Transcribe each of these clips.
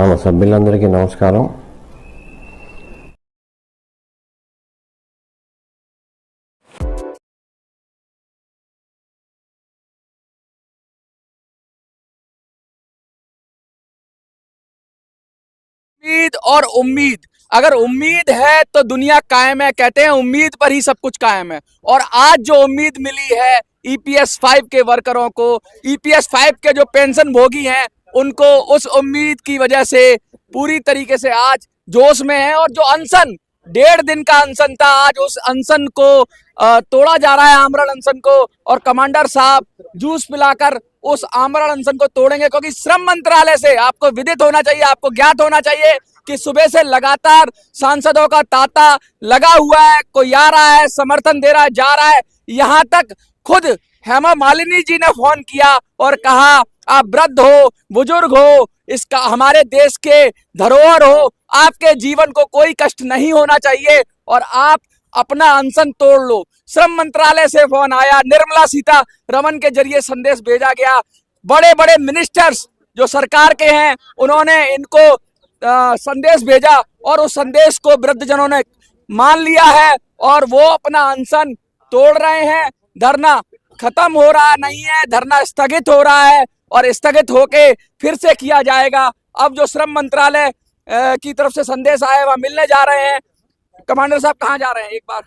మన సభ్యులందరికీ నమస్కారం. उम्मीद और उम्मीद, अगर उम्मीद है तो दुनिया कायम है, कहते हैं उम्मीद पर ही सब कुछ कायम है। और आज जो उम्मीद मिली है ईपीएस 5 के वर्करों को, ईपीएस 5 के जो पेंशन भोगी हैं उनको, उस उम्मीद की वजह से पूरी तरीके से आज जोश में है। और जो अनशन 1.5 दिन का अनशन था, आज उस अनशन को तोड़ा जा रहा है, आमरण अनशन को। और कमांडर साहब जूस पिलाकर उस आमरण अनशन को तोड़ेंगे, क्योंकि श्रम मंत्रालय से आपको विदित होना चाहिए, आपको ज्ञात होना चाहिए कि सुबह से लगातार सांसदों का तांता लगा हुआ है। कोई आ रहा है, समर्थन दे रहा है, जा रहा है। यहां तक खुद हेमा मालिनी जी ने फोन किया और कहा आप वृद्ध हो, बुजुर्ग हो, इसका हमारे देश के धरोहर हो, आपके जीवन को कोई कष्ट नहीं होना चाहिए और आप अपना अनशन तोड़ लो। श्रम मंत्रालय से फोन आया, निर्मला सीतारमण के जरिए संदेश भेजा गया, बड़े बड़े मिनिस्टर्स जो सरकार के हैं उन्होंने इनको संदेश भेजा और उस संदेश को वृद्धजनों ने मान लिया है और वो अपना अनशन तोड़ रहे हैं। धरना खत्म हो रहा नहीं है, धरना स्थगित हो रहा है और स्थगित होके फिर से किया जाएगा। अब जो श्रम मंत्रालय की तरफ से संदेश आया वह मिलने जा रहे हैं। कमांडर साहब कहाँ जा रहे हैं, एक बार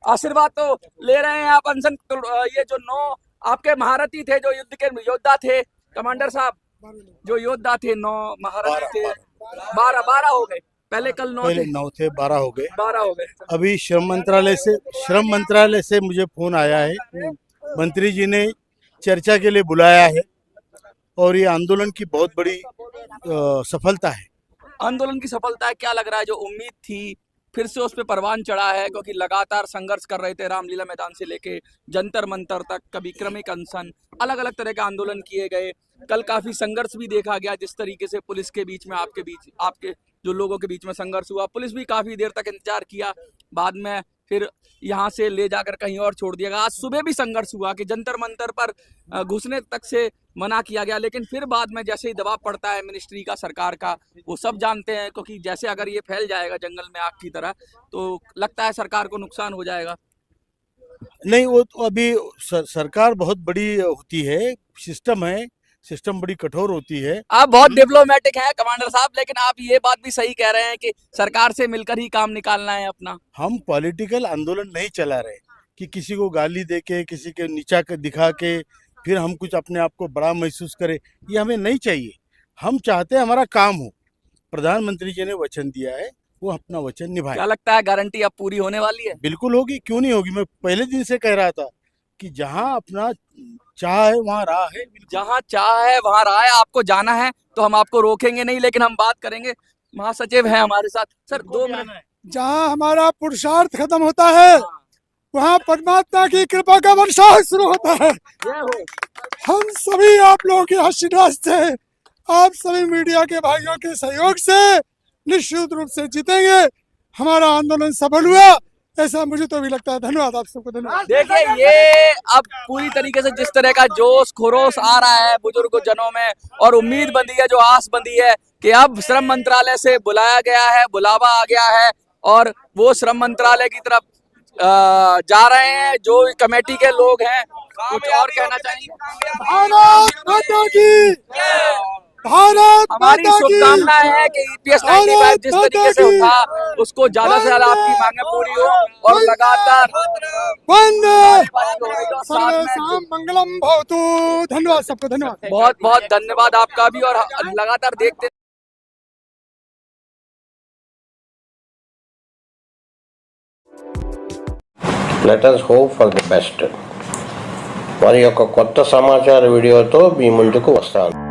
आशीर्वाद तो ले रहे हैं आप। अनशन ये जो 9 आपके महारथी थे, जो युद्ध के योद्धा थे, कमांडर साहब जो योद्धा थे 9 महारथी थे, 12 हो गए, पहले कल 9 थे, 12 हो गए। 12 हो गए। अभी श्रम मंत्रालय से मुझे फोन आया है, मंत्री जी ने चर्चा के लिए बुलाया है और ये आंदोलन की बहुत बड़ी सफलता है। आंदोलन की सफलता है, क्या लग रहा है? जो उम्मीद थी फिर से उस पे परवान चढ़ा है, क्योंकि लगातार संघर्ष कर रहे थे, रामलीला मैदान से लेके जंतर मंतर तक, कभी क्रमिक अनशन, अलग अलग तरह के आंदोलन किए गए। कल काफी संघर्ष भी देखा गया, जिस तरीके से पुलिस के बीच में आपके जो लोगों के बीच में संघर्ष हुआ, पुलिस भी काफी देर तक इंतजार किया, बाद में फिर यहाँ से ले जाकर कहीं और छोड़ दिया गया। आज सुबह भी संघर्ष हुआ कि जंतर मंतर पर घुसने तक से मना किया गया, लेकिन फिर बाद में जैसे ही दबाव पड़ता है मिनिस्ट्री का, सरकार का, वो सब जानते हैं, क्योंकि जैसे अगर ये फैल जाएगा जंगल में आग की तरह तो लगता है सरकार को नुकसान हो जाएगा। नहीं, वो तो अभी सरकार बहुत बड़ी होती है, सिस्टम बड़ी कठोर होती है। आप बहुत डिप्लोमेटिक हैं कमांडर साहब, लेकिन आप ये बात भी सही कह रहे हैं कि सरकार से मिलकर ही काम निकालना है अपना। हम पॉलिटिकल आंदोलन नहीं चला रहे कि किसी को गाली देके, किसी के नीचा दिखा के फिर हम कुछ अपने आप को बड़ा महसूस करें, ये हमें नहीं चाहिए। हम चाहते हैं हमारा काम हो। प्रधानमंत्री जी ने वचन दिया है, वो अपना वचन निभाए। क्या लगता है गारंटी अब पूरी होने वाली है? बिल्कुल होगी, क्यों नहीं होगी। मैं पहले दिन से कह रहा था कि जहाँ अपना चाह है वहाँ राह है। जहाँ चाह है वहाँ राह है। आपको जाना है तो हम आपको रोकेंगे नहीं, लेकिन हम बात करेंगे। महासचिव हैं हमारे साथ। Sir 2 minute. जहाँ हमारा पुरुषार्थ खत्म होता है वहाँ परमात्मा की कृपा का वर्षा शुरू होता है। हम सभी आप लोगों के आशीर्वाद से, आप सभी मीडिया के भाइयों के सहयोग से निश्चित रूप से जीतेंगे। हमारा आंदोलन सफल हुआ, ऐसा मुझे तो भी लगता है। धन्यवाद आप सबको, धन्यवाद। देखिए, ये अब पूरी तरीके से जिस तरह का जोश खरोश आ रहा है बुजुर्ग जनों में, और उम्मीद बंधी है, जो आस बंधी है कि अब श्रम मंत्रालय से बुलाया गया है, बुलावा आ गया है और वो श्रम मंत्रालय की तरफ जा रहे हैं। जो कमेटी के लोग हैं, कुछ और कहना चाहेंगे? भारत माता की, भारत हमारी शुभकामनाएं है कि ईपीएस 95 जिस तरीके से था उसको ज्यादा से ज्यादा आपकी मांगे पूरी हो और लगातार मंगलम भवतु। धन्यवाद सबको, धन्यवाद। बहुत बहुत धन्यवाद आपका भी, और लगातार देखते let us hope for the best. మరి యొక్క కొత్త సమాచార వీడియోతో మీ ముందుకు వస్తాను.